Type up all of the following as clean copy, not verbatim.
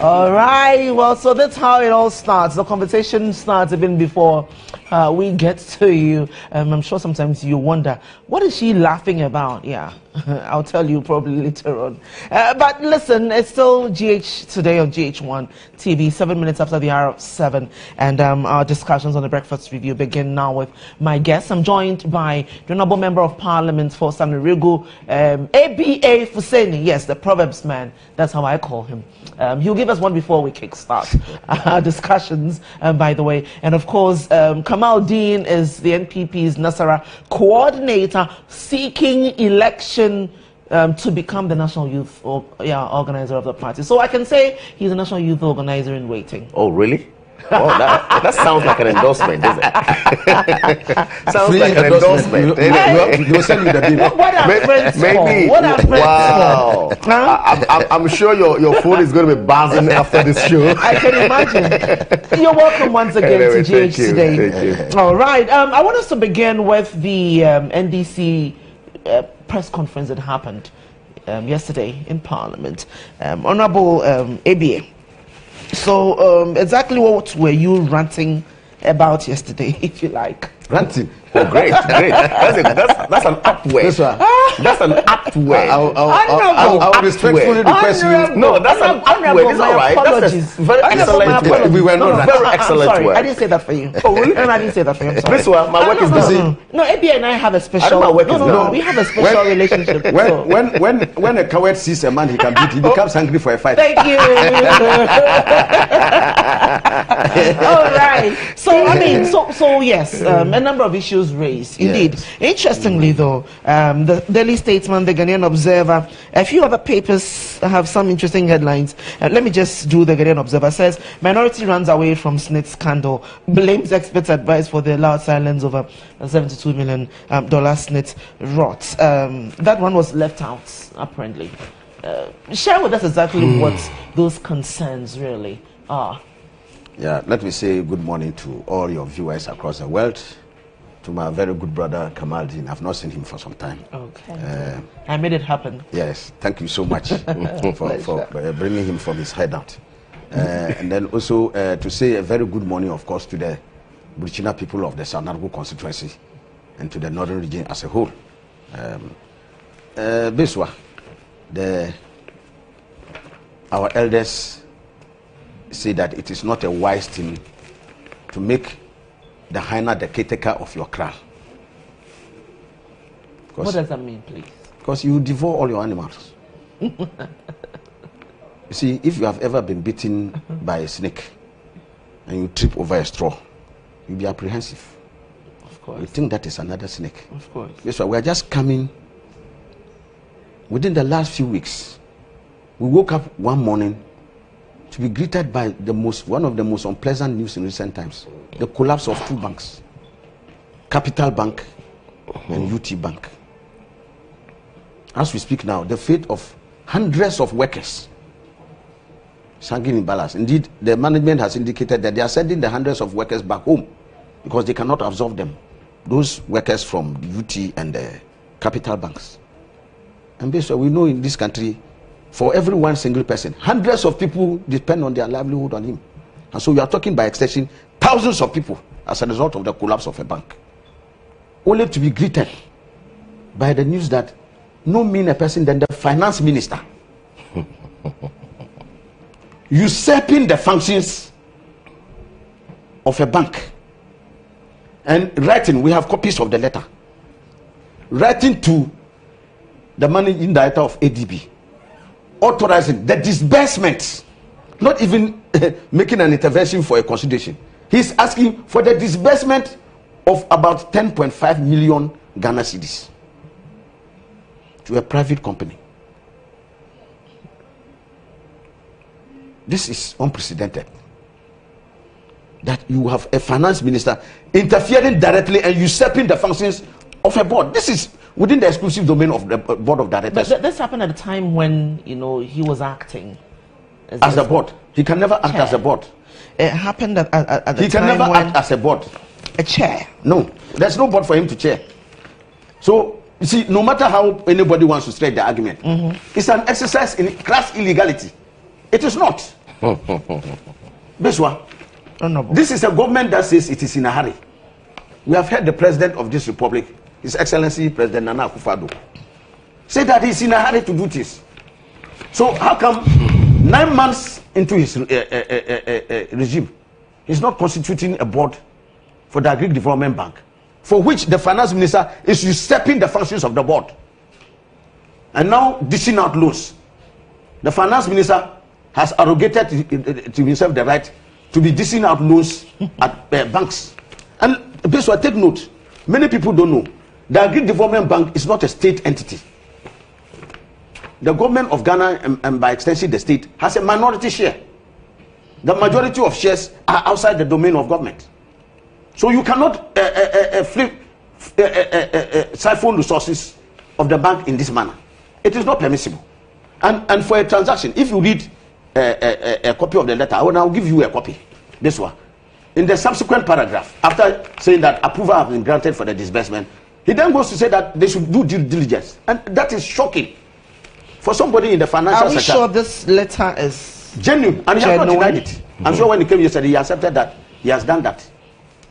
All right. Well, so that's how it all starts. The conversation starts even before we get to you. I'm sure sometimes you wonder, what is she laughing about? Yeah, I'll tell you probably later on. But listen, it's still GH today on GH1 TV, 7 minutes after the hour of 7. And our discussions on the breakfast review begin now with my guests. I'm joined by the Honorable Member of Parliament for Ssnit, ABA Ssnit. Yes, the Proverbs man. That's how I call him. He'll give us one before we kickstart our discussions, by the way. And of course, Kamal Dean is the NPP's Nasara coordinator seeking election to become the national youth organizer of the party. So I can say he's a national youth organizer in waiting. Oh, really? Oh, that sounds like an endorsement, doesn't it? Sounds like an endorsement. You'll send me the bill. What are friends Maybe. for? What are friends Wow. for? Huh? I'm sure your phone is going to be buzzing after this show. I can imagine. You're welcome once again Anyway, to GH today. Thank you. All right. I want us to begin with the NDC press conference that happened yesterday in Parliament. Honorable ABA. So, exactly what were you ranting about yesterday, if you like? Ranting. Oh, great. That's an apt way. That's an apt way. I'll respectfully request you. No, that's an apt way. It's all right. That's a very excellent word. We were not very excellent sorry, word. I didn't say that for you. Oh, really? No, I didn't say that for you. I'm sorry. This one, my work is busy. No, ABA and I have a special. We have a special relationship. When a coward sees a man he can beat, he becomes hungry for a fight. Thank you. All right. So I mean, so yes, a number of issues raised. Indeed. Yes. Interestingly, though, the Daily Statesman, the Ghanaian Observer, a few other papers have some interesting headlines. Let me just do the Ghanaian Observer. Says minority runs away from Ssnit scandal, blames experts' advice for the loud silence over $72 million Ssnit rot. That one was left out, apparently. Share with us exactly what those concerns really are. Yeah, let me say good morning to all your viewers across the world. To my very good brother Kamal Dean. I've not seen him for some time. Okay. I made it happen. Yes, thank you so much for bringing him from his hideout. And then also to say a very good morning, of course, to the Burkina people of the Ssnit constituency and to the northern region as a whole. Beswa, our elders say that it is not a wise thing to make the hyena the caretaker of your kraal. What does that mean, please? Because you devour all your animals. You see, if you have ever been bitten by a snake and you trip over a straw, you'll be apprehensive. Of course. You think that is another snake. Of course. That's why we are just coming. Within the last few weeks, we woke up one morning to be greeted by one of the most unpleasant news in recent times: the collapse of two banks, Capital Bank and UT Bank. As we speak now, the fate of hundreds of workers is hanging in balance. Indeed, the management has indicated that they are sending the hundreds of workers back home because they cannot absorb them, those workers from UT and the Capital Banks. And basically, we know in this country, for every one single person, hundreds of people depend on their livelihood on him. And so we are talking by extension, thousands of people as a result of the collapse of a bank. Only to be greeted by the news that no meaner person than the finance minister usurping the functions of a bank and writing, we have copies of the letter, writing to the managing director of ADB, authorizing the disbursement, not even making an intervention for a consideration. He's asking for the disbursement of about 10.5 million Ghana cedis to a private company. This is unprecedented. That you have a finance minister interfering directly and usurping the functions of a board. This is within the exclusive domain of the board of directors. But this happened at a time when, he was acting as the board. He can never act as a board. It happened at the time when... He can never act as a board. A chair. No, there's no board for him to chair. So You see, no matter how anybody wants to stretch the argument, it's an exercise in class illegality. It is not. Beswa, this is a government that says it is in a hurry. We have heard the president of this republic, His Excellency President Nana Akufo-Addo, say that he's in a hurry to do this. So how come 9 months into his regime, he's not constituting a board for the Agric Development Bank, for which the finance minister is usurping the functions of the board, and now dishing out loans? The finance minister has arrogated to himself the right to be dishing out loans at banks. And please take note, many people don't know, the Agric Development Bank is not a state entity. The government of Ghana, and by extension the state, has a minority share. The majority of shares are outside the domain of government. So you cannot siphon resources of the bank in this manner. It is not permissible. And for a transaction, if you read a copy of the letter, I'll give you a copy. This one. In the subsequent paragraph, after saying that approval has been granted for the disbursement, he then goes to say that they should do due diligence. And that is shocking for somebody in the financial sector. Are we sure this letter is genuine? And he has not denied it. I'm sure when he came yesterday, he accepted that he has done that.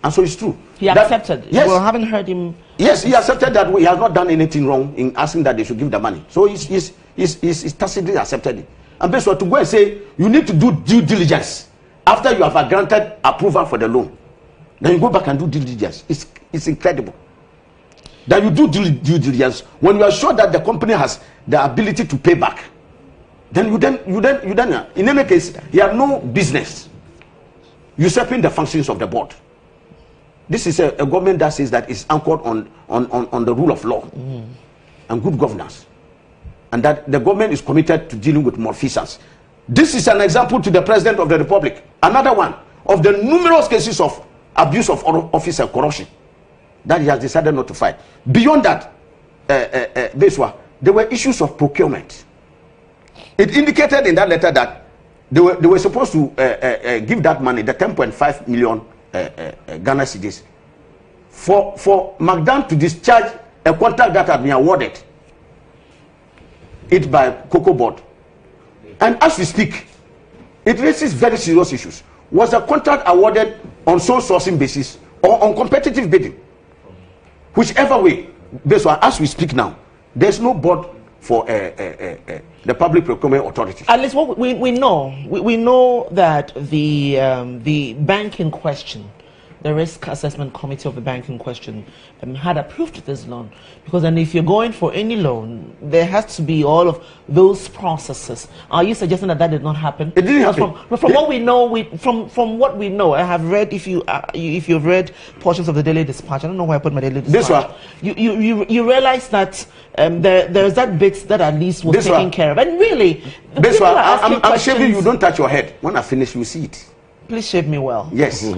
And so it's true. He accepted? Yes. Well, I haven't heard him. Yes, he accepted that he has not done anything wrong in asking that they should give the money. So he's tacitly accepted it. And basically to go and say, you need to do due diligence after you have granted approval for the loan. Then you go back and do due diligence. It's incredible. That you do due diligence when you are sure that the company has the ability to pay back. Then you in any case, you have no business usurping the functions of the board. This is a government that says that it's anchored on the rule of law and good governance, and that the government is committed to dealing with malfeasance. This is an example to the President of the Republic, another one of the numerous cases of abuse of office and corruption that he has decided not to fight. Beyond that, there were issues of procurement. It indicated in that letter that they were supposed to give that money, the 10.5 million Ghana cedis, for McDan to discharge a contract that had been awarded it by Cocoa Board. And as we speak, it raises very serious issues. Was the contract awarded on sole sourcing basis or on competitive bidding? Whichever way, as we speak now, there's no board for the Public Procurement Authority. At least what we know, we know that the bank in question, the Risk Assessment Committee of the bank in question, had approved this loan, because then if you're going for any loan, there has to be all of those processes. Are you suggesting that did not happen? It didn't happen. From what we know, from what we know, I have read. If you've read portions of the Daily Dispatch, I don't know where I put my Daily Dispatch. This one. You realize that there's that bit that at least was taken care of, and really, this one. I'm shaving you. Don't touch your head. When I finish, you see it. Please shave me well. Yes.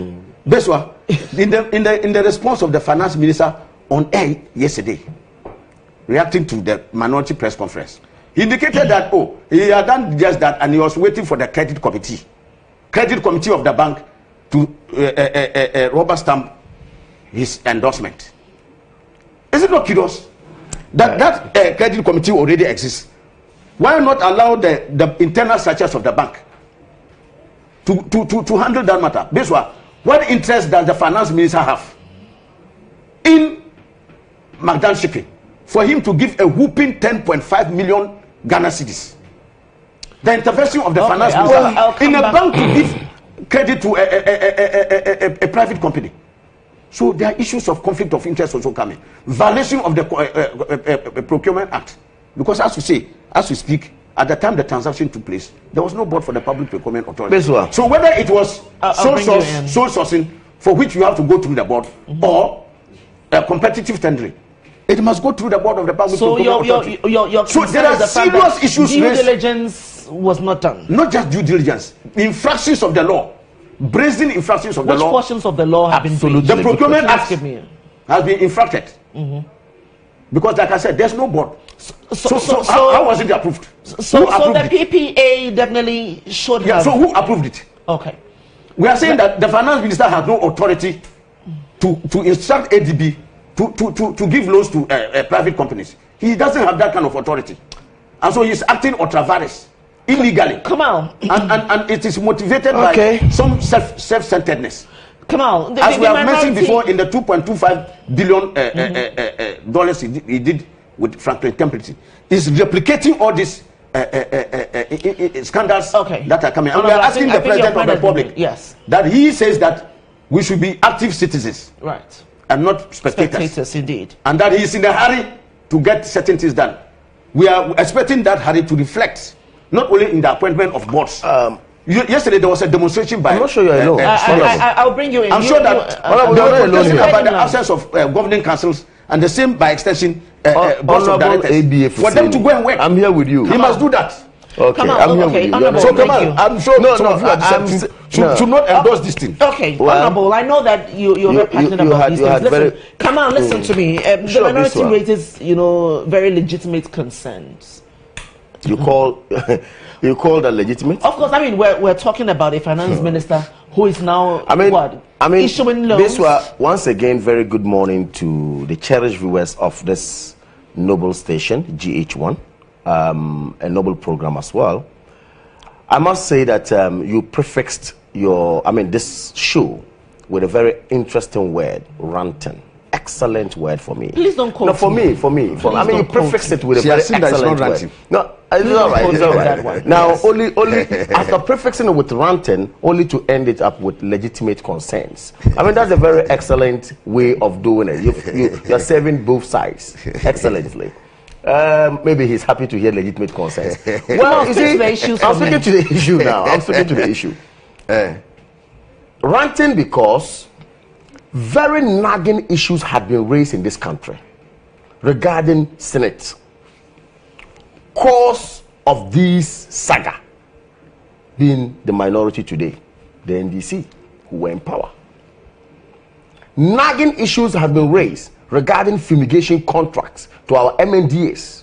This one, in the response of the finance minister on air yesterday, reacting to the minority press conference, he indicated that he had done just that, and he was waiting for the credit committee of the bank to rubber stamp his endorsement. Is it not curious that credit committee already exists? Why not allow the internal structures of the bank to handle that matter? This one. What interest does the finance minister have in McDan shipping for him to give a whooping 10.5 million Ghana cedis? The intervention of the finance minister in a bank to give credit to a private company. So there are issues of conflict of interest also coming. Violation of the Procurement Act. Because as we speak, at the time the transaction took place, there was no board for the Public Procurement Authority. So whether it was sole sourcing, for which you have to go through the board, or competitive tendering, it must go through the board of the Public Procurement Authority. So there are serious issues. Due diligence was not done. Not just due diligence, infractions of the law, brazen infractions of the law. Which portions of the law have been breached? The Procurement Act has been infracted. Because, like I said, there's no board. So how was it approved? So the PPA definitely should have. So who approved it? Okay. We are saying that the finance minister has no authority to instruct ADB to give loans to private companies. He doesn't have that kind of authority, and so he's acting ultra vires illegally. Come on, and it is motivated by some self-centeredness. Come on, as we have mentioned before, in the 2.25 billion dollars he did with Franklin Templeton, is replicating all these scandals that are coming. And we are asking the President of the Republic that he says that we should be active citizens, right, and not spectators. Indeed, and that he is in a hurry to get certain things done. We are expecting that hurry to reflect not only in the appointment of boards. Yesterday there was a demonstration by. I'm not sure you're alone. I'll bring you in. I'm sure that about the absence of governing councils, and the same by extension boards of directors. For them to go and work. I'm here with you. He must do that. Okay, I'm here with you. So come on, I'm sure should not endorse this thing. Okay, Honorable, I know that you're very passionate about these things. Listen, come on, listen to me. The minority raises, very legitimate concerns. You call that legitimate? Of course. I mean, we're talking about a finance minister who is now issuing loans. This was once again very good morning to the cherished viewers of this noble station, GH1, a noble program as well. I must say that you prefixed this show with a very interesting word, ranting. Excellent word for me. Please don't quote no, for me. You prefix it with a very excellent word. No, it's all right. It's all right. Now, only after prefixing it with ranting, only to end it up with legitimate concerns. That's a very excellent way of doing it. You're serving both sides excellently. Maybe he's happy to hear legitimate concerns. Well, you see, I'm speaking to the issue now. I'm speaking to the issue. Ranting because very nagging issues had been raised in this country regarding Ssnit. Cause of this saga being the minority today, the NDC, who were in power. Nagging issues have been raised regarding fumigation contracts to our MNDAs.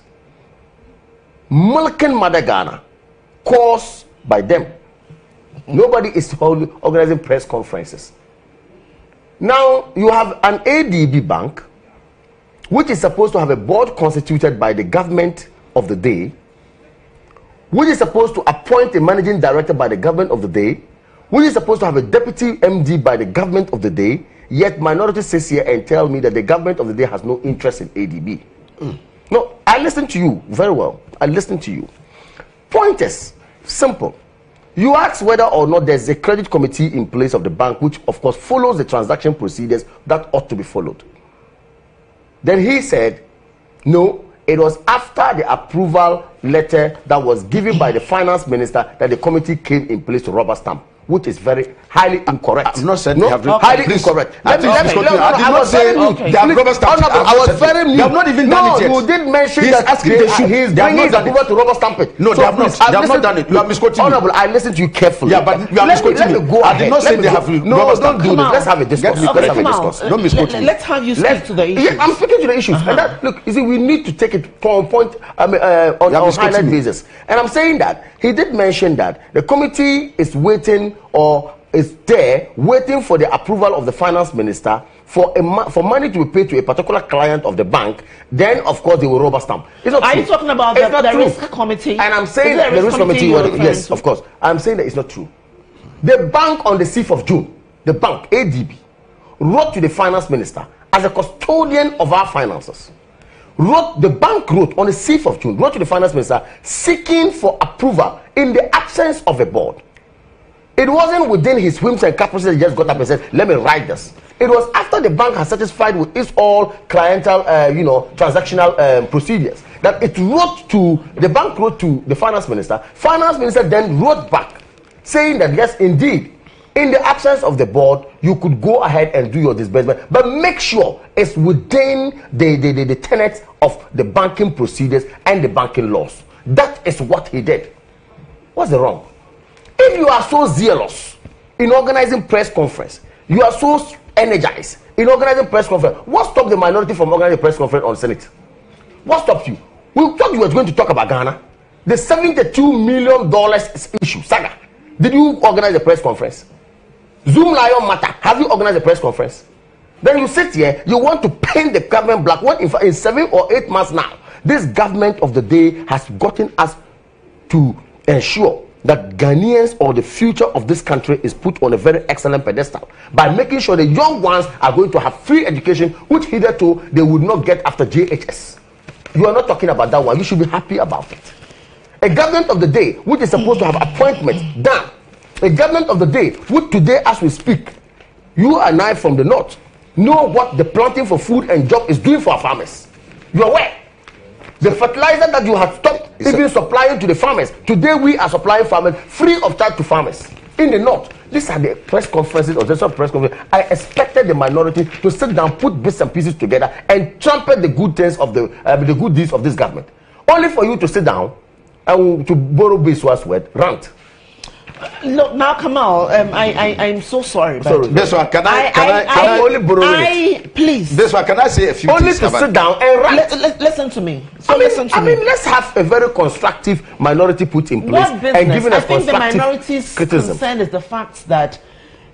Milking Madagana, caused by them. Nobody is organizing press conferences. Now, you have an ADB bank, which is supposed to have a board constituted by the government of the day, which is supposed to appoint a managing director by the government of the day, which is supposed to have a deputy MD by the government of the day, yet minority sits here and tell me that the government of the day has no interest in ADB. No, I listen to you very well. I listen to you. Point is simple. You ask whether or not there's a credit committee in place of the bank, which of course follows the transaction procedures that ought to be followed. Then he said, no, it was after the approval letter that was given by the finance minister that the committee came in place to rubber stamp, which is very highly incorrect. I'm not saying no, they have highly incorrect. I was very new. They have not even done it yet. You did mention he's that asking they should. He's bringing his approval to rubber stamp it. No, they have not. They have not done it. You are misquoting me. Honorable, I listened to you carefully. Yeah, but you are misquoting me. I did not say they have. No, don't do this. Let's have a discourse. Let's have a discourse. Don't misquote me. Let's have you speak to the issues. Yeah, I'm speaking to the issues. And that, look, you see, we need to take it from point on a highlight basis. And I'm saying that he did mention that the committee is waiting or is there waiting for the approval of the finance minister for money to be paid to a particular client of the bank. Then of course they will rubber stamp. It's not Are true. you talking about the risk committee? And I'm saying that the risk committee, yes, of course. I'm saying that it's not true. The bank on the 6th of June, the bank ADB, wrote to the finance minister as a custodian of our finances. The bank wrote on the 6th of June, wrote to the finance minister seeking for approval in the absence of a board. It wasn't within his whims and caprices that he just got up and said, let me write this. It was after the bank has satisfied with its all clientele, transactional procedures that it wrote to, the bank wrote to the finance minister. Finance minister then wrote back saying that yes, indeed, in the absence of the board, you could go ahead and do your disbursement, but make sure it's within the tenets of the banking procedures and the banking laws. That is what he did. What's the wrong? If you are so zealous in organizing press conference, you are so energized in organizing press conference, what stopped the minority from organizing a press conference on Ssnit? What stopped you? We thought you were going to talk about Ghana. The $72 million issue, saga. Did you organize a press conference? Zoom Lion matter. Have you organized a press conference? Then you sit here, you want to paint the government black. When in fact, in 7 or 8 months now, this government of the day has gotten us to ensure that Ghanaians or the future of this country is put on a very excellent pedestal by making sure the young ones are going to have free education, which hitherto they would not get after JHS. You are not talking about that one. You should be happy about it. A government of the day which is supposed to have appointments done. A government of the day which today as we speak, you and I from the north know what the planting for food and job is doing for our farmers. You are aware? The fertilizer that you have stopped even supplying to the farmers, today we are supplying farmers free of charge to farmers in the north. These are the press conferences or just press conferences. I expected the minority to sit down, put bits and pieces together, and trumpet the good things of the good deeds of this government. Only for you to sit down and to borrow Beswa's word, rant. Look now, Kamal. I'm so sorry. Sorry, Beswa, can I only borrow minutes? Please. Beswa, can I say a few Only things? to sit down and rant. Listen to me. So listen to me. Let's have a very constructive minority put in place What business? and giving us I think the constructive minority's criticism. concern is the fact that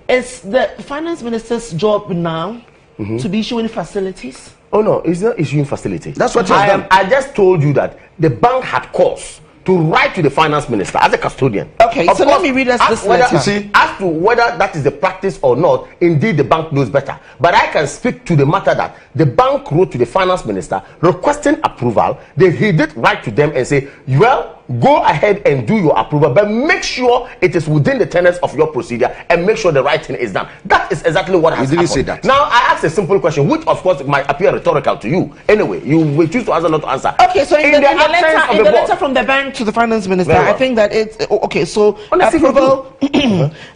it's the finance minister's job now to be issuing facilities. Oh no, it's not issuing facilities. That's what he has done. I just told you that the bank had cause to write to the finance minister as a custodian. Okay, of so course, let me read us this whether, letter. you see, as to whether that is the practice or not, indeed the bank knows better. But I can speak to the matter that the bank wrote to the finance minister requesting approval. He did write to them and say, well, go ahead and do your approval, but make sure it is within the tenets of your procedure and make sure the right thing is done. That is exactly what has happened. Say that. Now, I asked a simple question, which of course might appear rhetorical to you. Anyway, you will choose to answer, not to answer. Okay, so in the letter from the bank to the finance minister, Well. I think that it's okay. So Honestly,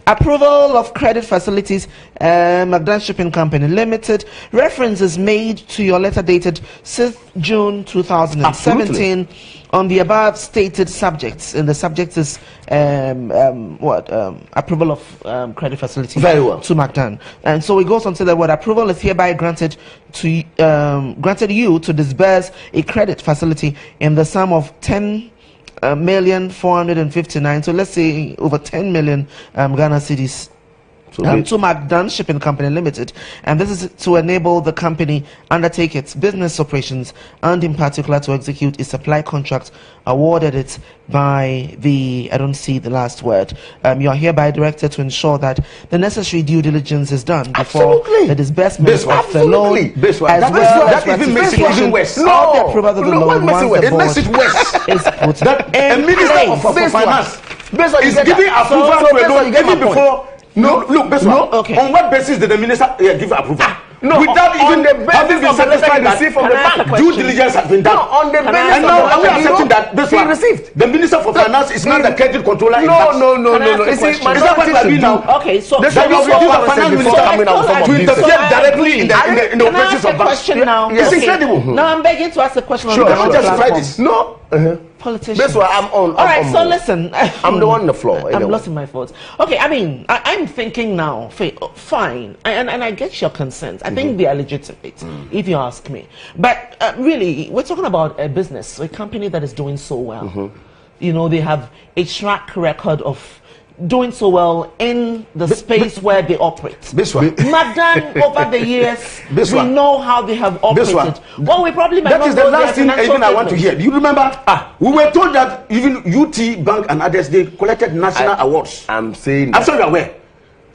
approval of credit facilities, Magdan Shipping Company Limited. Reference is made to your letter dated 6th June 2017 on the above stated subjects. And the subject is approval of credit facility. Very well. To Magdan. And so it goes on to the word approval is hereby granted to granted you to disburse a credit facility in the sum of 10,459,000. So let's say over 10 million Ghana cedis. To Magdan Shipping Company Limited, and this is to enable the company undertake its business operations and in particular to execute a supply contract awarded it by the, I don't see the last word, you are hereby directed to ensure that the necessary due diligence is done before the disbursement of the loan, as well as even makes it even worse. of the approval of the loan once the It makes it worse. is put That a in minister of place. finance is is giving approval to a loan even before. No, look, okay. On what basis did the minister give approval? No, without on even the basis having been of the letter satisfied he that received from the bank. due diligence has been done. No, on the basis And of now the are we letter accepting that this he one received? the minister for finance is not the credit controller in banks? No. Can I ask a You see, question? Is that what we are doing now? Okay, so This That is you what have we reduced the said finance before minister coming out with some of to these interfere things. directly in the operations Can I ask of a banks. question now? It's incredible. Now I'm begging to ask a question on Sure, the sure. platform. Justify this. No. Politicians. That's why I'm on. All right, so listen. I'm the one on the floor. I'm anyway. lost in my thoughts. Okay, I mean, I'm thinking now, fine, and I get your concerns. I think they are legitimate, if you ask me. But really, we're talking about a business, a company that is doing so well. You know, they have a track record of doing so well in the space where they operate. Magdan, over the years, we know how they have operated. Well, we probably might That not is the know their last thing financial even I want to hear. statements. Do you remember? We were told that even UT Bank and others, they collected national awards. I'm saying. I'm sure you're aware.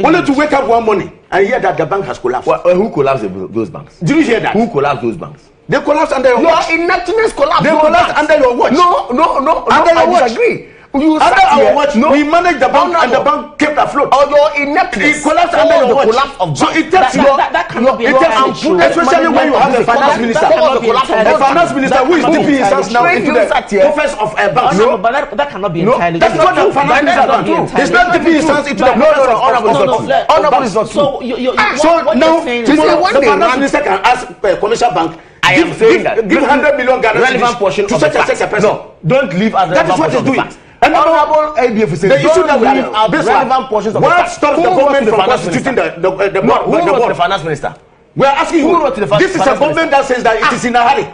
Only to wake up one morning and hear that the bank has collapsed. Who collapsed those banks? Did you hear that? Who collapsed those banks? They collapsed under your watch. Your ineptness collapsed. They collapsed under your watch. No. Under your I watch. disagree. Under our watch, we managed the bank and the bank kept afloat. Or your ineptness. It collapsed under your watch. Collapse of So it takes that cannot be entirely true. especially when you have a finance minister. A finance minister who is dipping his hands now into the coffers of a bank. No, but that cannot be entirely That's true. what the finance minister has done. He's not dipping his hands into the coffers of Honorable is not true. So what now, you're saying is tomorrow, one the day finance minister can ask a commercial bank, I am saying that give 100 million Ghana relevant portion to of the such and such a person. No, don't leave as That is what he's doing. And Honorable ADF says, the issue that we leave have out relevant portions of the what facts. stops the Who wrote government to from finance constituting minister? the Who wrote to board? the finance minister? We are asking Who you. wrote to the This is a finance government that says that it is in a hurry.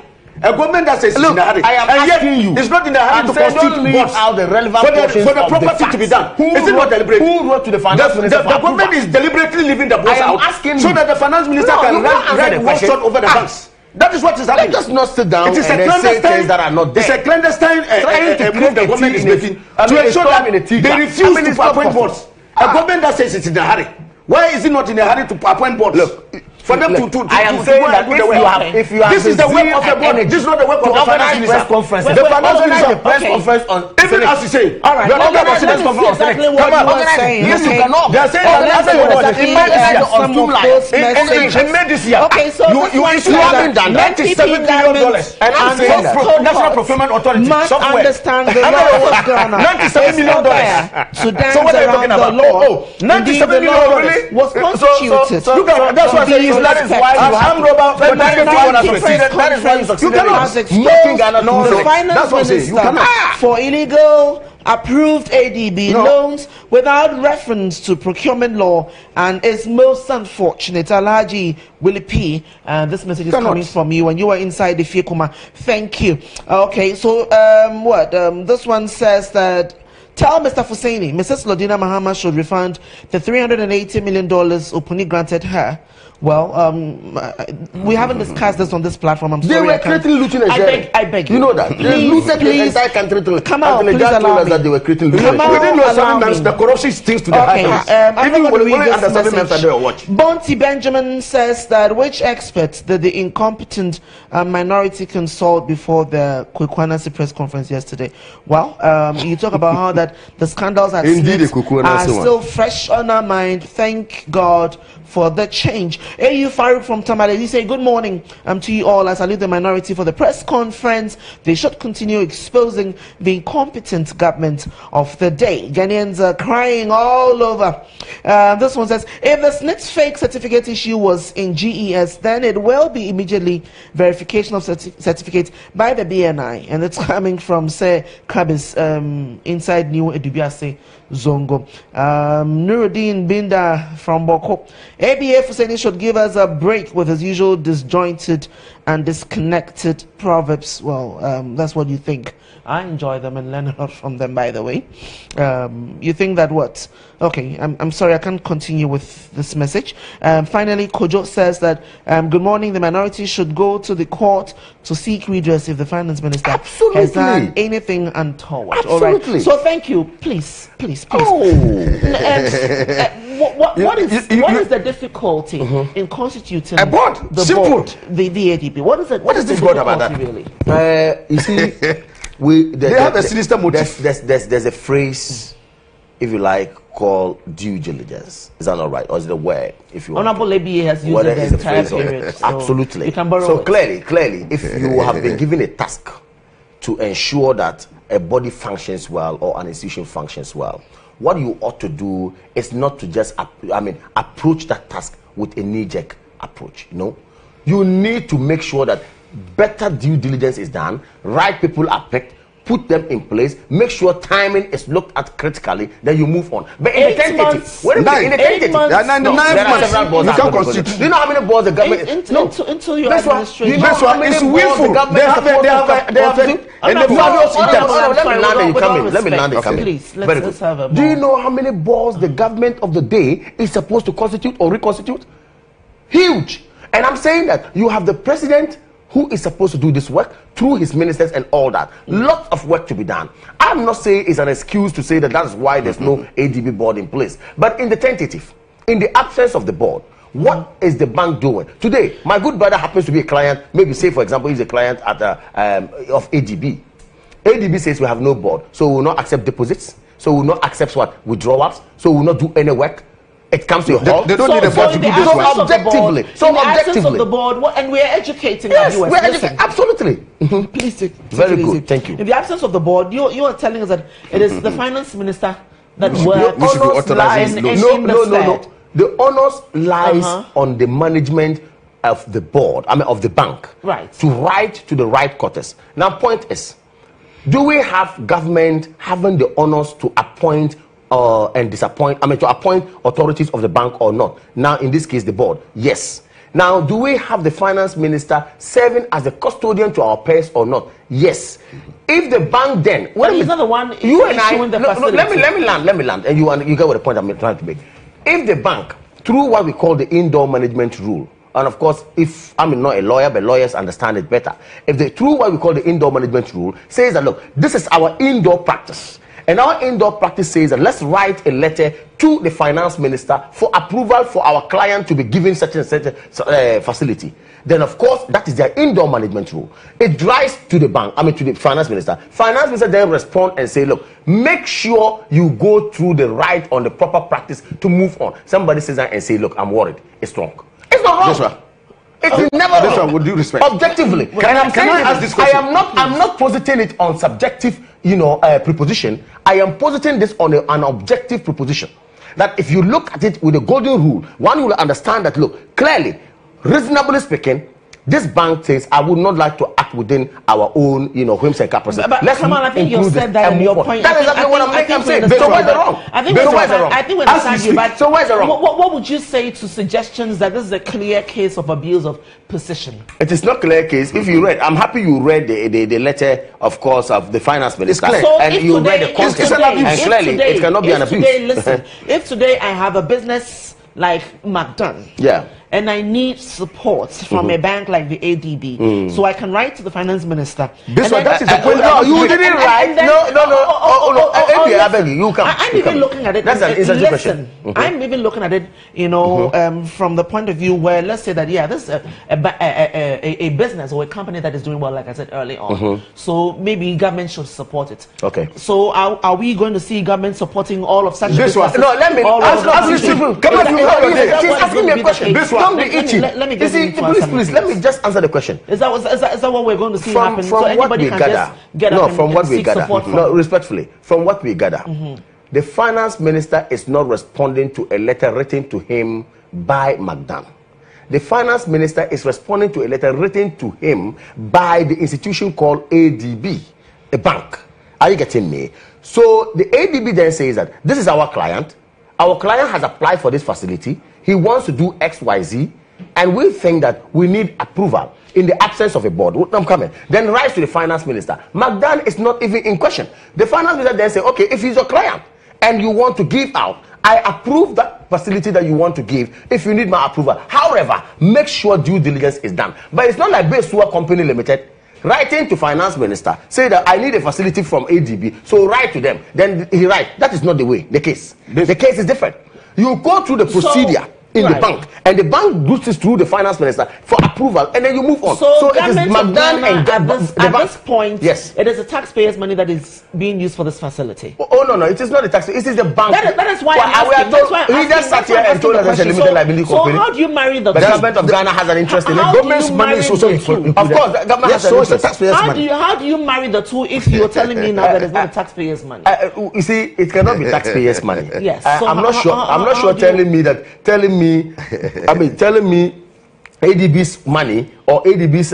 A government that says it's in a hurry. I am asking you. It's not in a hurry to constitute bonds out the relevant for the property to be done. Is it not deliberate? Who wrote to the finance minister? The government is deliberately leaving the bonds out so that the finance minister can write one shot over the banks. That is what is happening. Let us not sit down and say things that are not there. It's a clandestine trying to move the government is making to ensure that they refuse to appoint boards. A government that says it's in a hurry. Why is it not in a hurry to appoint boards? Look, for them to I am saying that if you have this is the work of the board. This is not the work of the finance minister. Press conference. The finance minister press conference on even as you say. All right. You are not going to That's exactly what you are saying. Yes, you cannot. They are saying that in May this year. Okay, so you haven't done $97 billion, and I'm saying that National Procurement Authority must understand the law of Ghana. $97 million. To dance around the law. $97 million really was constituted. That's what I say. That is why you the finance minister for illegal approved ADB loans without reference to procurement law, and it's most unfortunate. Alhaji Willie P. This message is coming from you, and you are inside the Fiekuma. Thank you. Okay, so this one says that. Tell Mr. Fuseni, Mrs. Lodina Mahama should refund the $380 million Opuni granted her. Well, we haven't discussed this on this platform. I'm sorry. They were creating looting and sharing. I beg you. You know that. They looted the entire country to come out. Please allow me. That they were creating looting. We didn't know 7 months the corruption stinks to the high. Even when we read this message, Bonti Benjamin says that which experts did the incompetent minority consult before the Kwekwanasi press conference yesterday? Well, you talk about how that the scandals at Ssnit are still fresh on our mind. Thank God for the change. AU Farouk from Tamale, he say good morning to you all. I salute the minority for the press conference. They should continue exposing the incompetent government of the day. Ghanaians are crying all over. This one says, if the Ssnit fake certificate issue was in GES, then it will be immediately verification of certificate by the BNI. And it's coming from, say, Krabis inside New Edubiase Zongo. Nuruddin Binda from Boko. ABF Fuseni should give us a break with his usual disjointed and disconnected proverbs. Well, that's what you think. I enjoy them and learn a lot from them, by the way. You think that what? Okay, I'm sorry, I can't continue with this message. Finally, Kojo says that, good morning, the minority should go to the court to seek redress if the finance minister has done anything untoward. All right. So thank you. Please. Oh. What is the difficulty in constituting a board? The simple. Board, the ADB? What is it? What is this board about that? Really? You see, they have a sinister motive. There's a phrase, if you like, called due diligence. Is that not right? Or is it a word? If you Honorable ABA has used it the entire period. So absolutely. You can borrow so it. clearly, if you have been given a task to ensure that a body functions well or an institution functions well, what you ought to do is not to just approach that task with a knee-jerk approach. No, you need to make sure that better due diligence is done, right people are picked, put them in place, make sure timing is looked at critically, then you move on. But in the tentative, you know how many boards the government until your administration. It's willful. They have Let me land it. Please, let's have a. Do you know how many boards the government of the day is supposed to constitute or reconstitute? Huge. And I'm saying that you have the president who is supposed to do this work through his ministers and all that. Lots of work to be done. I'm not saying it's an excuse to say that that's why there's no ADB board in place. But in the tentative, in the absence of the board, what is the bank doing? Today, my good brother happens to be a client, maybe say, for example, he's a client at of ADB. ADB says we have no board, so we will not accept deposits, so we will not accept what? Withdrawals, so we will not do any work. It comes to a halt. They don't need a board to do this work. Objectively. In the absence of the board, and we're educating our viewers. We're educating. Absolutely. Please take Very it good. easy. Thank you. In the absence of the board, you are telling us that it is the finance minister that we should be authorizing No. The onus lies on the management of the board, of the bank. Right. To write to the right quarters. Now, point is, do we have government having the onus to appoint and disappoint, to appoint authorities of the bank or not? Now, in this case, the board, yes. Now, do we have the finance minister serving as the custodian to our purse or not? Yes. If the bank then, well, he's not the one. You and I. Let me land, and you get what the point I'm trying to make. If the bank, through what we call the indoor management rule, and of course, if I'm not a lawyer, but lawyers understand it better. If they, through what we call the indoor management rule, says that look, this is our indoor practice. And our indoor practice says that let's write a letter to the finance minister for approval for our client to be given such and such a facility. Then, of course, that is their indoor management rule. It drives to the bank, to the finance minister. Finance minister then respond and say, look, make sure you go through the right on the proper practice to move on. Somebody says that and say, look, I'm worried. It's wrong. It's not wrong. Yes, sir. It's never wrong. This one, with due respect. Objectively. Can I ask this question? I'm not positing it on subjective, preposition. I am positing this on an objective proposition. That if you look at it with the golden rule, one will understand that, look, clearly, reasonably speaking, this bank says, I would not like to act within our own, whims and caprices. But come on, I think you said that in your point. That is exactly what I'm saying. So where's the wrong? I think we understand you, but so where's the wrong? What would you say to suggestions that this is a clear case of abuse of position? It is not clear case. If you read, I'm happy you read the letter, of course, of the finance minister. So and you read the content. And clearly, it cannot be an abuse. Listen, if today I have a business like McDonald, yeah, and I need support from a bank like the ADB, so I can write to the finance minister. That is the point. No, you didn't write. No. I beg you, you come. I'm even looking at it. That's an interesting question. I'm even looking at it, from the point of view where, let's say that, yeah, this is a business or a company that is doing well, like I said earlier on. So maybe government should support it. Okay. So are we going to see government supporting all of such this one? No, let me ask you simple. Come on, she's asking me a question. This one. Don't be itchy. Let me please, let me just answer the question. Is that what we're going to see happen? From what we gather, respectfully, from what we gather, the finance minister is not responding to a letter written to him by McDonald. The finance minister is responding to a letter written to him by the institution called ADB, a bank. Are you getting me? So the ADB then says that this is our client. Our client has applied for this facility. He wants to do X, Y, Z, and we think that we need approval in the absence of a board. I'm coming. Then writes to the finance minister. McDonald is not even in question. The finance minister then say, okay, if he's your client and you want to give out, I approve that facility that you want to give if you need my approval. However, make sure due diligence is done. But it's not like Besua Company Limited writing to finance minister, say that I need a facility from ADB, so write to them. Then he write. That is not the way, the case. The case is different. You go through the procedure in the bank, and the bank goes through the finance minister for approval, and then you move on. So it is McDonald and at this point, yes, it is the taxpayers' money that is being used for this facility. Oh no, it is not the taxpayer. It is the bank. That is why he just sat here and told us as a limited liability company. So how do you marry the? The government of Ghana has an interest in it. Government's money is also included. Of course, the government has an interest. Taxpayers' money. How do you marry the two if you're telling me now that it's not taxpayers' money? You see, it cannot be taxpayers' money. Yes. I'm not sure. I'm not sure. Telling me ADB's money or ADB's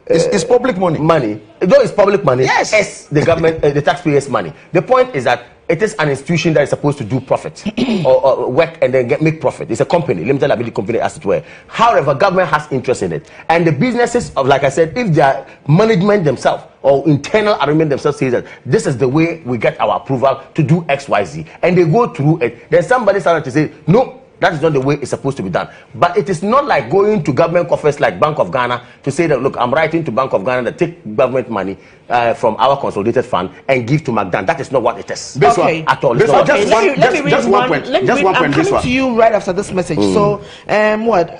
it's public money. Though it's public money, yes, it's the government, the taxpayers' money. The point is that it is an institution that is supposed to do profit or work and then make profit. It's a company, limited liability company, as it were. However, government has interest in it, and the businesses of, like I said, if their management themselves or internal arrangement themselves say that this is the way we get our approval to do X, Y, Z, and they go through it, then somebody started to say no. That is not the way it's supposed to be done. But it is not like going to government coffers like Bank of Ghana to say that, look, I'm writing to Bank of Ghana that take government money from our consolidated fund and give to McDonald. That is not what it is. Okay. At all. Just one point. I'm coming to you right after this message. So,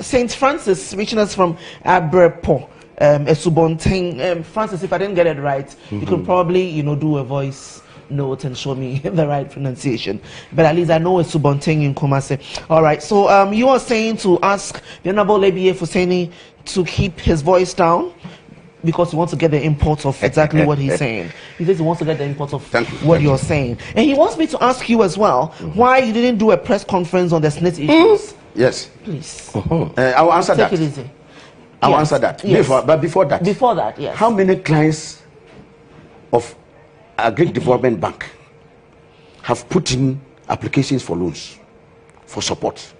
St. Francis reaching us from Abrepo. Esubonting. Francis, if I didn't get it right, you could probably, do a voice note and show me the right pronunciation, but at least I know it's Subonteng in Kumasi. All right, so you are saying to ask the Honorable Lebie Fuseni to keep his voice down because he wants to get the import of exactly what he's saying. He says he wants to get the import of what you're saying, and he wants me to ask you as well why you didn't do a press conference on the Ssnit issues. Yes, please. I will answer that. Take it easy. I will answer that. Yes. Before that, yes. How many clients of a Greek development bank have put in applications for loans, for support?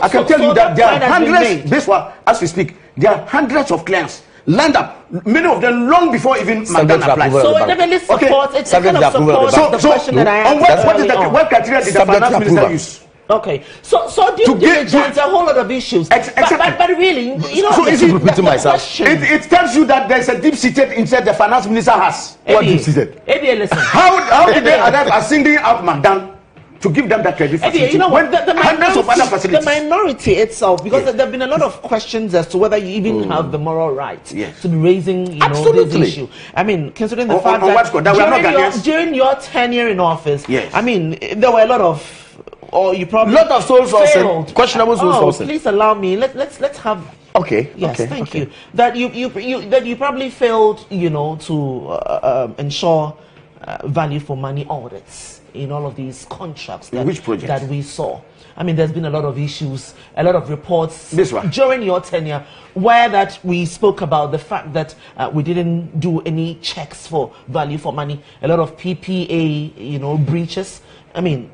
I can tell you that there are hundreds. This one, as we speak, there are hundreds of clients lined up. Many of them long before even Magdan applied. So it definitely supports. It kind of supports the question that I asked. What criteria did the finance minister use? Okay, so due diligence, a whole lot of issues. Exactly. But really, you know, so is it repeating myself? It tells you that there's a deep-seated insight the finance minister has. What deep-seated? Listen. How did they arrive at singling out Magdan to give them that credit facility? You know what? The minority itself, because yes. there have been a lot of questions as to whether you even have the moral right yes. to be raising, this issue. I mean, considering the fact that during your tenure in office, yes. I mean, there were a lot of, or you probably lot of soul sourcing, questionable soul sourcing. Please allow me. Let's have. Okay. Yes, okay, thank okay. you. That you probably failed, to ensure value for money audits in all of these contracts that we saw. I mean, there's been a lot of issues, a lot of reports during your tenure where that we spoke about the fact that we didn't do any checks for value for money, a lot of PPA, breaches. I mean,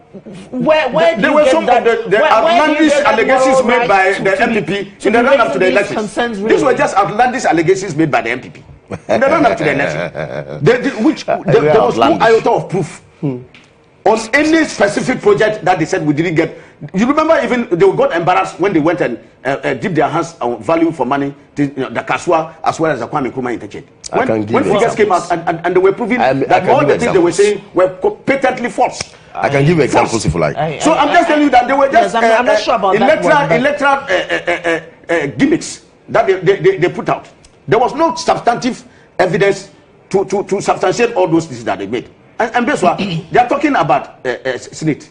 where do there you were get some that, of the outlandish allegations made by the MPP in the run-up to the elections. These were just outlandish allegations made by the MPP in the run-up to the election. There was no iota of proof on any specific project that they said we didn't get. You remember even they got embarrassed when they went and dipped their hands on value for money, the Kaswa as well as the Kwame Nkrumah interchange. When figures came out and they were proving that all the things they were saying were patently false. I can give examples if you like. So I'm just telling you that they were just I'm not sure about electoral gimmicks that they put out. There was no substantive evidence to substantiate all those things that they made. And that's why they are talking about Ssnit.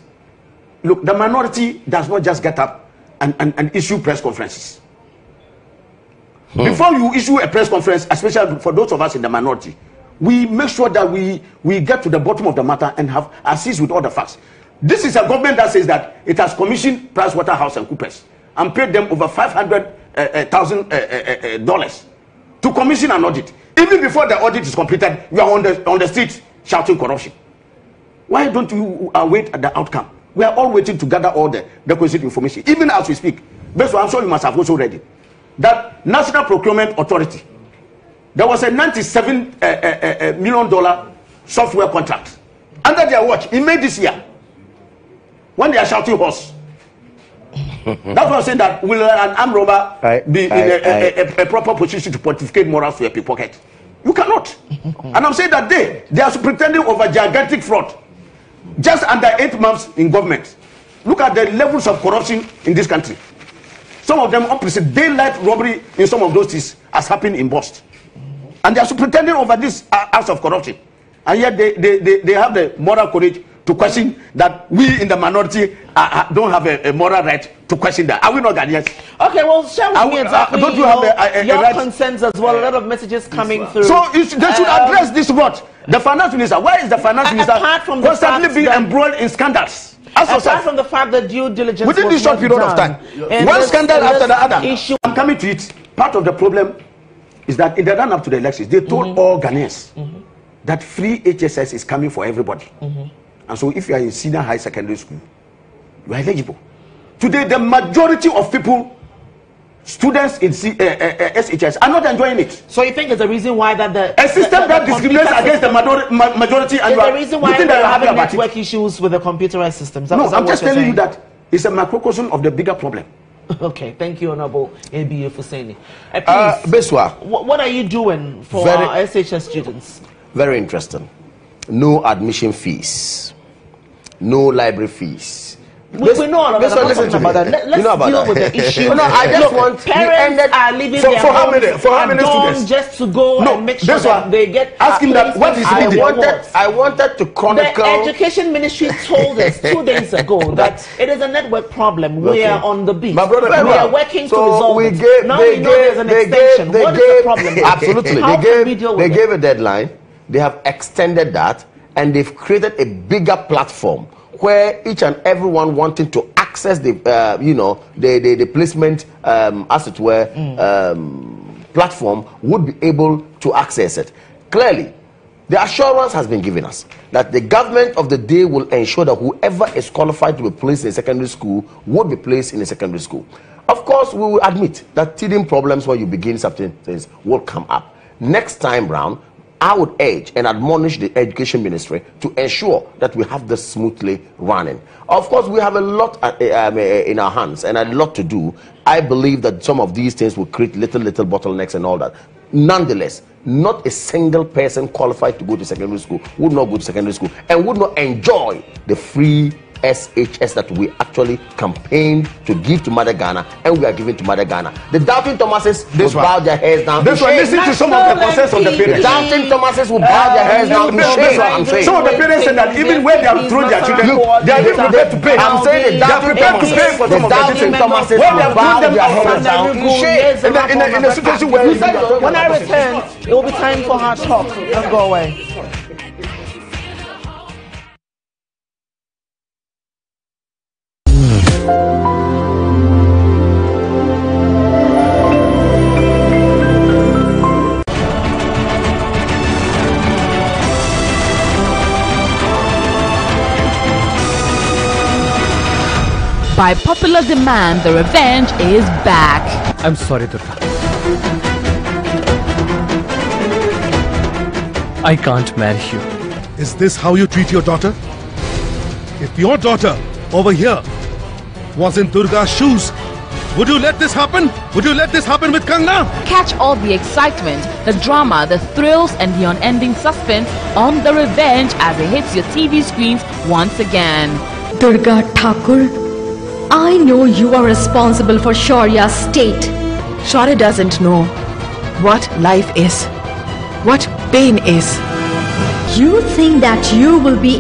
Look, the minority does not just get up and issue press conferences. Before you issue a press conference, especially for those of us in the minority, we make sure that we get to the bottom of the matter and have assist with all the facts. This is a government that says that it has commissioned PricewaterhouseCoopers and paid them over $500,000 to commission an audit. Even before the audit is completed, you are on the street shouting corruption. Why don't you await the outcome? We are all waiting to gather all the requisite information, even as we speak. Based on, I'm sure you must have also read it, that National Procurement Authority, there was a $97 million software contract under their watch in May this year. When they are shouting horse, that's why I'm saying that will an armed robber be in a proper position to pontificate morals to a pickpocket? You cannot. And I'm saying that they are pretending over gigantic fraud. Just under 8 months in government. Look at the levels of corruption in this country. Some of them opposite daylight robbery in some of those things has happened in Boston. And they are pretending over this acts of corruption. And yet they have the moral courage to question that we in the minority don't have a moral right to question that. Are we not Ghanaians? Okay, well, share with me exactly don't you have your right? concerns as well. A lot of messages coming through. So they should address this what? The finance minister. Why is the finance minister constantly being embroiled in scandals? Apart from the fact that due diligence within this short period of time, one scandal after the other. I'm coming to it. Part of the problem is that in the run-up to the elections, they told all Ghanaians that free HSS is coming for everybody. And so if you are in senior high secondary school, you are eligible. Today, the majority of people, students in SHS, are not enjoying it. So you think there's a reason why that a system that discriminates against the majority and the reason why they're having network issues with the computerized systems? No, I'm just telling you that it's a macrocosm of the bigger problem. Okay, thank you, Honorable ABA, for saying it. Please, Beswa, what are you doing for our SHS students? Very interesting. No admission fees, no library fees. We know all of that. About that. Let's deal with the issue. No, I just want parents are leaving their homes for how many students? Just to go and make sure that they get. Ask him that. What is I wanted to chronicle. The Education Ministry told us 2 days ago that it is a network problem. We are on the beat. My brother, we are working to resolve it. Now we know there's an extension. What is the problem? Absolutely. They gave a deadline. They have extended that, and they've created a bigger platform where each and everyone wanting to access the the placement as it were platform would be able to access it. Clearly, The assurance has been given us that the government of the day will ensure that whoever is qualified to be placed in a secondary school will be placed in a secondary school. Of course, we will admit that teething problems when you begin certain things will come up. Next time round, I would urge and admonish the education ministry to ensure that we have this smoothly running. Of course, we have a lot in our hands and a lot to do. I believe that some of these things will create little bottlenecks and all that. Nonetheless, not a single person qualified to go to secondary school would not go to secondary school and would not enjoy the free SHS that we actually campaigned to give to Mother Ghana, and we are giving to Mother Ghana. The doubting Thomases will bow their heads down. This one, listen to some of the concerns of the parents. The doubting Thomases will bow their heads down in shame. Some of the parents said that even when they have thrown their children, they are not prepared to pay. I'm saying the doubting Thomases will bow their heads down in shame. In a situation where when I return, it will be time for hard talk. Let's go away. By popular demand, the revenge is back. I'm sorry, Durga. I can't marry you. Is this how you treat your daughter? If your daughter over here was in Durga's shoes, would you let this happen? Would you let this happen with Kangna? Catch all the excitement, the drama, the thrills and the unending suspense on The Revenge as it hits your TV screens once again. Durga Thakur, I know you are responsible for Shaurya's state. Shaurya doesn't know what life is, what pain is. You think that you will be